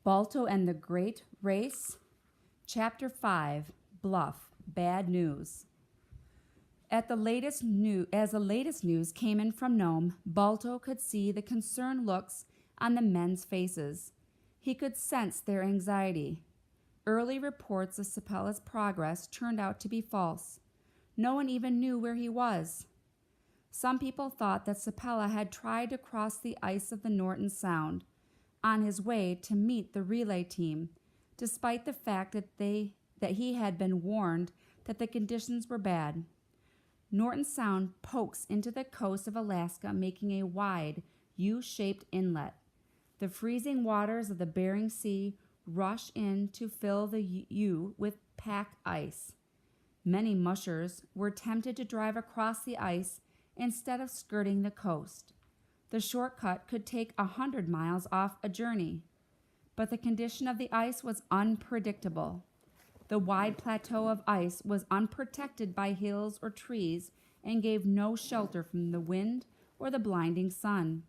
Balto and the Great Race, Chapter 5, Bluff, Bad News. As the latest news came in from Nome, Balto could see the concerned looks on the men's faces. He could sense their anxiety. Early reports of Sapella's progress turned out to be false. No one even knew where he was. Some people thought that Sapella had tried to cross the ice of the Norton Sound on his way to meet the relay team, despite the fact that he had been warned that the conditions were bad. Norton Sound pokes into the coast of Alaska, making a wide, U-shaped inlet. The freezing waters of the Bering Sea rush in to fill the U with pack ice. Many mushers were tempted to drive across the ice instead of skirting the coast. The shortcut could take 100 miles off a journey, but the condition of the ice was unpredictable. The wide plateau of ice was unprotected by hills or trees and gave no shelter from the wind or the blinding sun.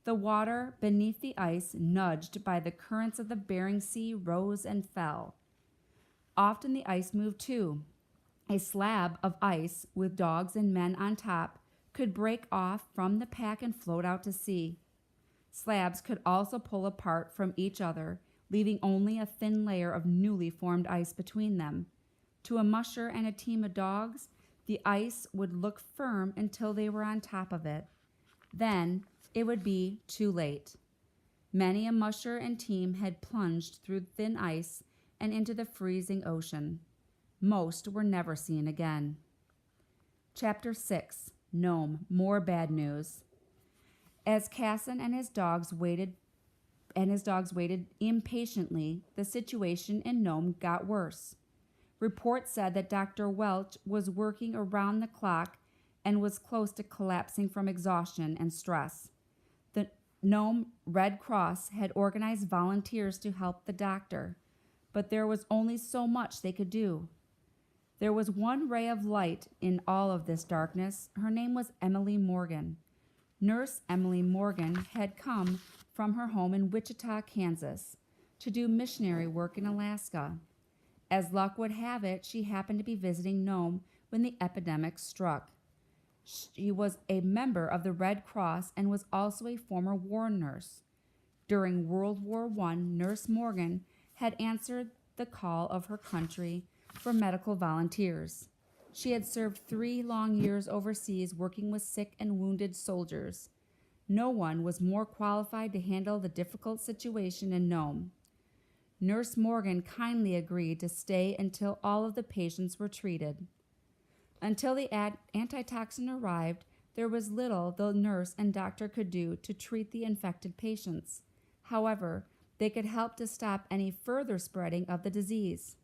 The water beneath the ice, nudged by the currents of the Bering Sea, rose and fell. Often the ice moved too. A slab of ice with dogs and men on top could break off from the pack and float out to sea. Slabs could also pull apart from each other, leaving only a thin layer of newly formed ice between them. To a musher and a team of dogs, the ice would look firm until they were on top of it. Then it would be too late. Many a musher and team had plunged through thin ice and into the freezing ocean. Most were never seen again. Chapter 6. Nome, More Bad News. As Casson and his dogs waited impatiently, the situation in Nome got worse. Reports said that Dr. Welch was working around the clock and was close to collapsing from exhaustion and stress. The Nome Red Cross had organized volunteers to help the doctor, but there was only so much they could do. There was one ray of light in all of this darkness. Her name was Emily Morgan. Nurse Emily Morgan had come from her home in Wichita, Kansas, to do missionary work in Alaska. As luck would have it, she happened to be visiting Nome when the epidemic struck. She was a member of the Red Cross and was also a former war nurse. During World War I, Nurse Morgan had answered the call of her country for medical volunteers. She had served 3 long years overseas working with sick and wounded soldiers. No one was more qualified to handle the difficult situation in Nome. Nurse Morgan kindly agreed to stay until all of the patients were treated. Until the antitoxin arrived, there was little the nurse and doctor could do to treat the infected patients. However, they could help to stop any further spreading of the disease.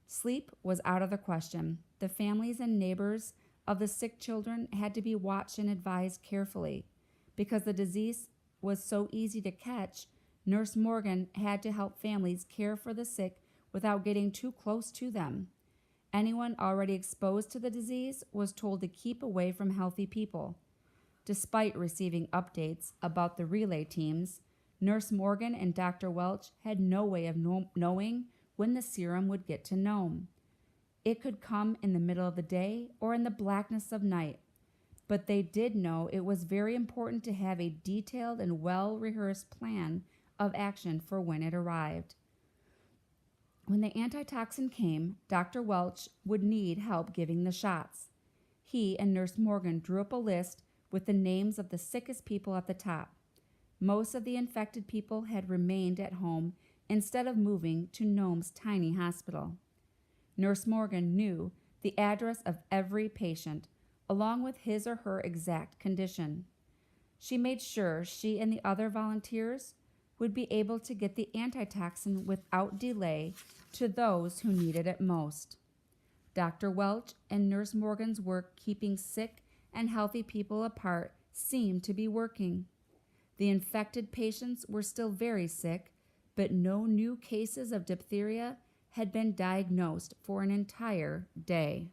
Sleep was out of the question. The families and neighbors of the sick children had to be watched and advised carefully. Because the disease was so easy to catch, Nurse Morgan had to help families care for the sick without getting too close to them. Anyone already exposed to the disease was told to keep away from healthy people. Despite receiving updates about the relay teams, Nurse Morgan and Dr. Welch had no way of knowing when the serum would get to Nome. It could come in the middle of the day or in the blackness of night, but they did know it was very important to have a detailed and well-rehearsed plan of action for when it arrived. When the antitoxin came, Dr. Welch would need help giving the shots. He and Nurse Morgan drew up a list with the names of the sickest people at the top. Most of the infected people had remained at home instead of moving to Nome's tiny hospital. Nurse Morgan knew the address of every patient, along with his or her exact condition. She made sure she and the other volunteers would be able to get the antitoxin without delay to those who needed it most. Dr. Welch and Nurse Morgan's work keeping sick and healthy people apart seemed to be working. The infected patients were still very sick, but no new cases of diphtheria had been diagnosed for an entire day.